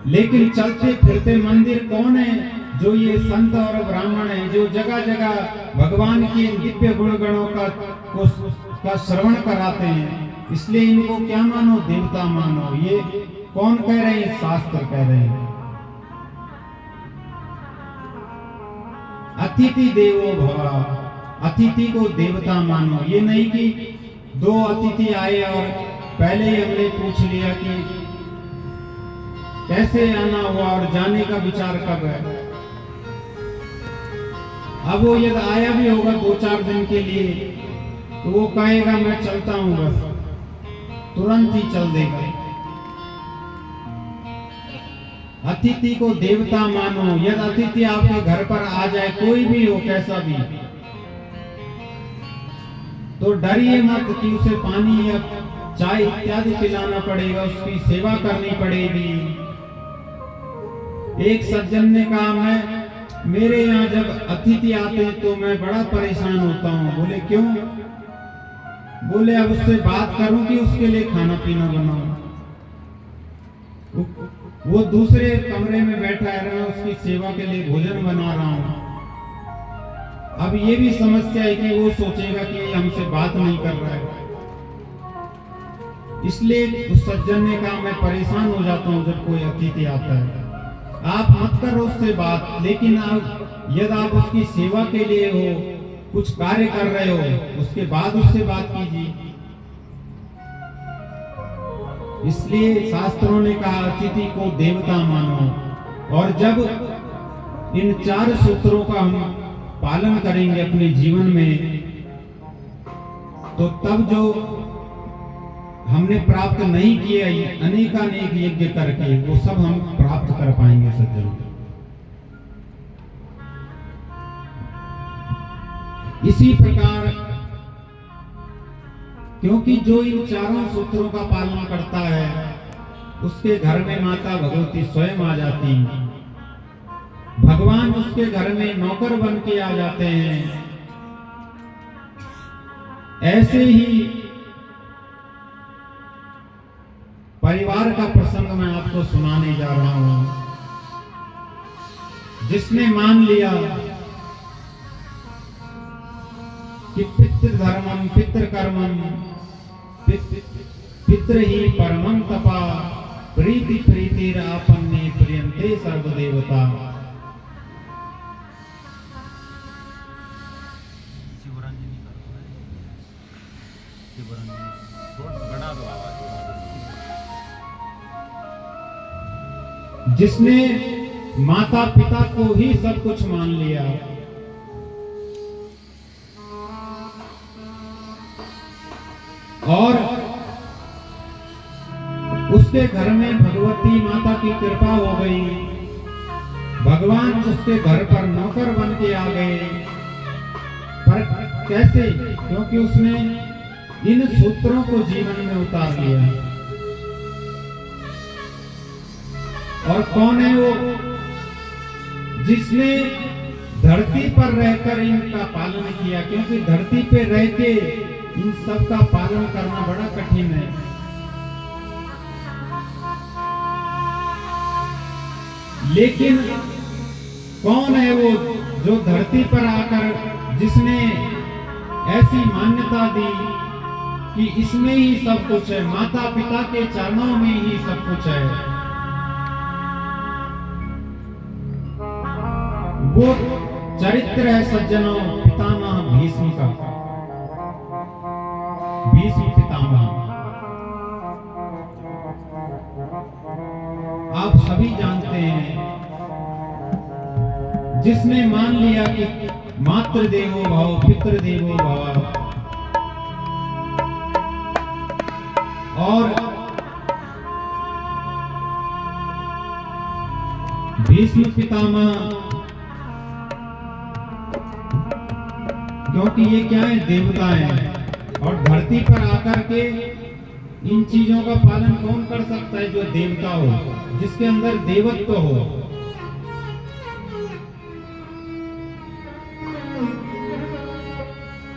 लेकिन चलते फिरते मंदिर कौन है? जो ये संत और ब्राह्मण है, जो जगह जगह भगवान के दिव्य गुणगणों का श्रवण कराते हैं। इसलिए इनको क्या मानो? देवता मानो। ये कौन कह रहे हैं? शास्त्र कह रहे हैं। अतिथि देवो भव, अतिथि को देवता मानो। ये नहीं कि दो अतिथि आए और पहले ही हमने पूछ लिया कि कैसे आना हुआ और जाने का विचार कब है। अब वो यदि आया भी होगा 2-4 दिन के लिए तो वो कहेगा मैं चलता हूं, बस तुरंत ही चल देगा। अतिथि को देवता मानो। यदि अतिथि आपके घर पर आ जाए, कोई भी हो, कैसा भी, तो डरिए मत कि उसे पानी या चाय इत्यादि पिलाना पड़ेगा, उसकी सेवा करनी पड़ेगी। एक सज्जन ने कहा, मेरे यहाँ जब अतिथि आते हैं तो मैं बड़ा परेशान होता हूँ। बोले क्यों? बोले अब उससे बात करूं कि उसके लिए खाना पीना बनाऊं। वो दूसरे कमरे में बैठा है, मैं उसकी सेवा के लिए भोजन बना रहा हूं। अब ये भी समस्या है कि वो सोचेगा कि हमसे बात नहीं कर रहा है। इसलिए उस सज्जन ने कहा, मैं परेशान हो जाता हूं जब कोई अतिथि आता है। आप मत करो उससे बात, लेकिन यदि आप उसकी सेवा के लिए हो, कुछ कार्य कर रहे हो, उसके बाद उससे बात कीजिए। इसलिए शास्त्रों ने कहा अतिथि को देवता मानो। और जब इन 4 सूत्रों का हम पालन करेंगे अपने जीवन में, तो तब जो हमने प्राप्त नहीं किया अनेकानेक यज्ञ करके, वो सब हम प्राप्त कर पाएंगे सज्जनों। इसी प्रकार, क्योंकि जो इन 4 सूत्रों का पालन करता है, उसके घर में माता भगवती स्वयं आ जाती, भगवान उसके घर में नौकर बन के आ जाते हैं। ऐसे ही परिवार का प्रसंग मैं आपको सुनाने जा रहा हूं। जिसने मान लिया कि पितृधर्मम पितृकर्मम पितृ ही परमं तपा प्रीति प्रीतिरापन्ने प्रियंते सर्वदेवता। जिसने माता पिता को ही सब कुछ मान लिया, और उसके घर में भगवती माता की कृपा हो गई, भगवान उसके घर पर नौकर बन के आ गए। पर कैसे? क्योंकि उसने इन सूत्रों को जीवन में उतार लिया। और कौन है वो? जिसने धरती पर रहकर इनका पालन किया, क्योंकि धरती पे रह के इन सब का पालन करना बड़ा कठिन है। लेकिन कौन है वो जो धरती पर आकर जिसने ऐसी मान्यता दी कि इसमें ही सब कुछ है, माता पिता के चरणों में ही सब कुछ है। वो चरित्र है सज्जनों पितामह भीष्म का। भीष्म पितामह आप सभी जानते हैं। जिसने मान लिया कि मातृदेवो भव पितृदेवो भव, और भीष्म पितामह, क्योंकि ये क्या है? देवता है। और धरती पर आकर के इन चीजों का पालन कौन कर सकता है? जो देवता हो, जिसके अंदर देवत्व हो।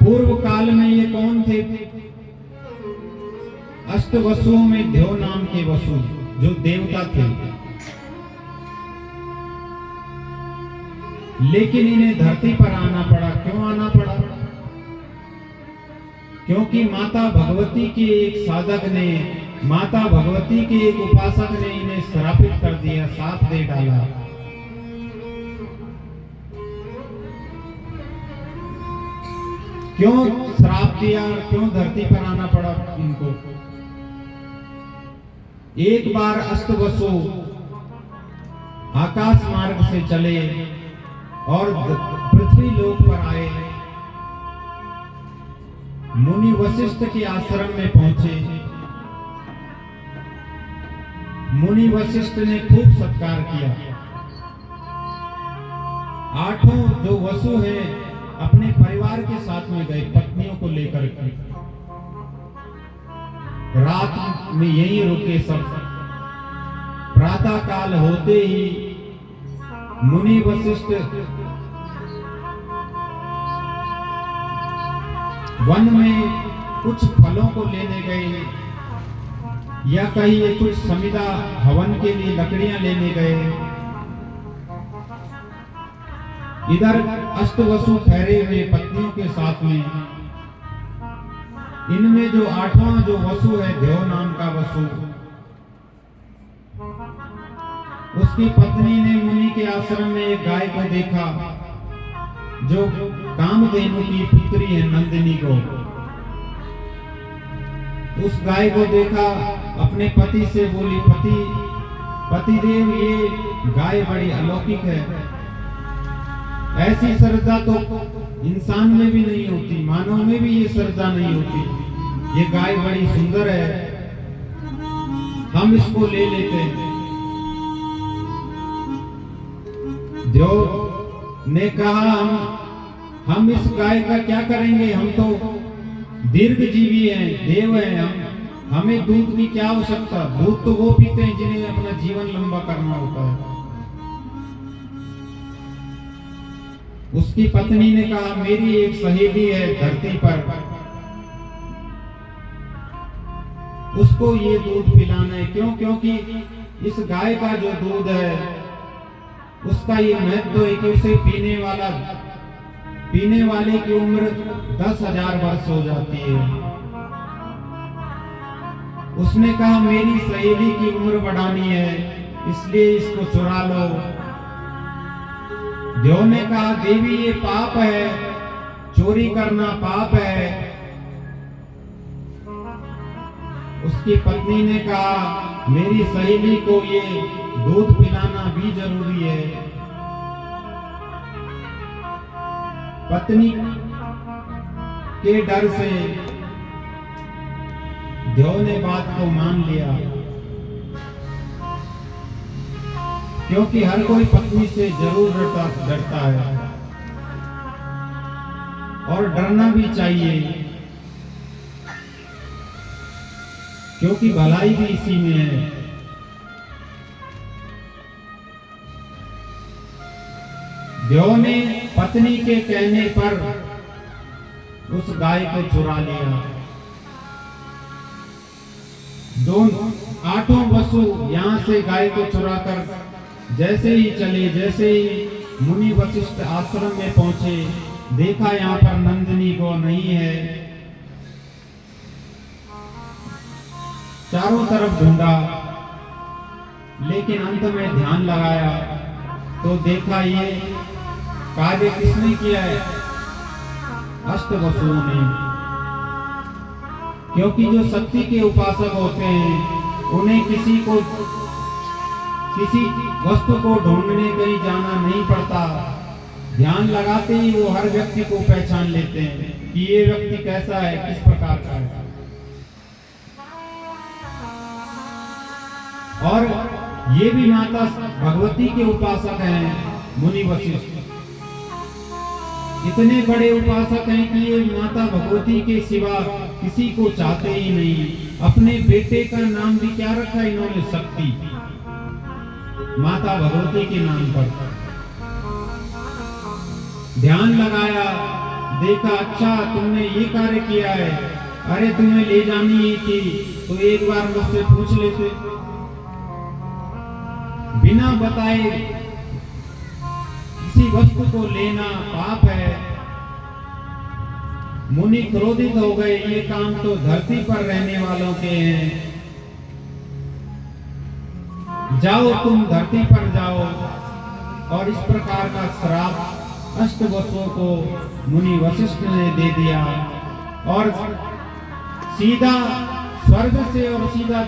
पूर्व काल में ये कौन थे? अष्ट वसुओं में देव नाम के वसु, जो देवता थे। लेकिन इन्हें धरती पर आना पड़ा। क्यों आना पड़ा? क्योंकि माता भगवती के एक साधक ने, माता भगवती के एक उपासक ने इन्हें श्रापित कर दिया, साप दे डाला। क्यों श्राप दिया? क्यों धरती पर आना पड़ा इनको? एक बार अष्टवसु आकाश मार्ग से चले और पृथ्वी लोक पर आए। मुनि वशिष्ठ के आश्रम में पहुंचे। मुनि वशिष्ठ ने खूब सत्कार किया। आठों जो वसु हैं अपने परिवार के साथ में गए, पत्नियों को लेकर के। रात में यहीं रुके सब। प्रातः काल होते ही मुनि वशिष्ठ वन में कुछ फलों को लेने गए, या कहीं कुछ समिधा हवन के लिए लकड़ियां लेने गए। इधर अष्टवसु ठहरे हुए पत्नियों के साथ में। इनमें जो आठवां जो वसु है, देव नाम का वसु, उसकी पत्नी ने मुनि के आश्रम में एक गाय को देखा जो कामधेनु की पुत्री है, नंदिनी को। उस गाय को देखा, अपने पति से बोली, पतिदेव ये गाय बड़ी अलौकिक है। ऐसी श्रद्धा तो इंसान में भी नहीं होती, मानव में भी ये श्रद्धा नहीं होती। ये गाय बड़ी सुंदर है, हम इसको ले लेते हैं। देव ने कहा, हम इस गाय का क्या करेंगे? हम तो दीर्घजीवी हैं, देव हैं हम, हमें दूध की क्या आवश्यकता? दूध तो वो पीते हैं जिन्हें अपना जीवन लंबा करना होता है। उसकी पत्नी ने कहा, मेरी एक सहेली है धरती पर, उसको ये दूध पिलाना है। क्यों? क्योंकि इस गाय का जो दूध है उसका ये महत्व है कि उसे पीने वाले की उम्र 10,000 वर्ष हो जाती है। उसने कहा, मेरी सहेली की उम्र बढ़ानी है, इसलिए इसको चुरा लो। देव ने कहा, देवी ये पाप है, चोरी करना पाप है। उसकी पत्नी ने कहा, मेरी सहेली को ये दूध पिलाना भी जरूरी है। पत्नी के डर से देव ने बात को मान लिया, क्योंकि हर कोई पत्नी से जरूर डरता है और डरना भी चाहिए, क्योंकि भलाई भी इसी में है। देव ने पत्नी के कहने पर उस गाय को चुरा लिया। दोनों आठों वसु यहां से गाय को चुराकर जैसे ही चले, जैसे ही मुनि वशिष्ठ आश्रम में पहुंचे, देखा यहाँ पर नंदिनी को नहीं है। चारों तरफ ढूंढा, लेकिन अंत में ध्यान लगाया तो देखा ये कार्य किसने किया है? अष्टवसुओं ने। क्योंकि जो शक्ति के उपासक होते हैं उन्हें किसी वस्तु को ढूंढने कहीं जाना नहीं पड़ता। ध्यान लगाते ही वो हर व्यक्ति को पहचान लेते हैं कि ये व्यक्ति कैसा है, किस प्रकार का है। और ये भी माता भगवती के उपासक हैं मुनि वशिष्ठ। इतने बड़े उपासक हैं कि ये माता भगवती के सिवा किसी को चाहते ही नहीं। अपने बेटे का नाम भी क्या रखा इन्होंने? शक्ति, माता भगवती के नाम पर। ध्यान लगाया, देखा अच्छा तुमने ये कार्य किया है, अरे तुम्हें ले जानी ही थी तो एक बार मुझसे पूछ लेते। बिना बताए किसी वस्तु को लेना पाप है। मुनि क्रोधित हो गए, ये काम तो धरती पर रहने वालों के हैं, जाओ तुम धरती पर जाओ। और इस प्रकार का श्राप अष्टवसुओं को मुनि वशिष्ठ ने दे दिया और सीधा स्वर्ग से और सीधा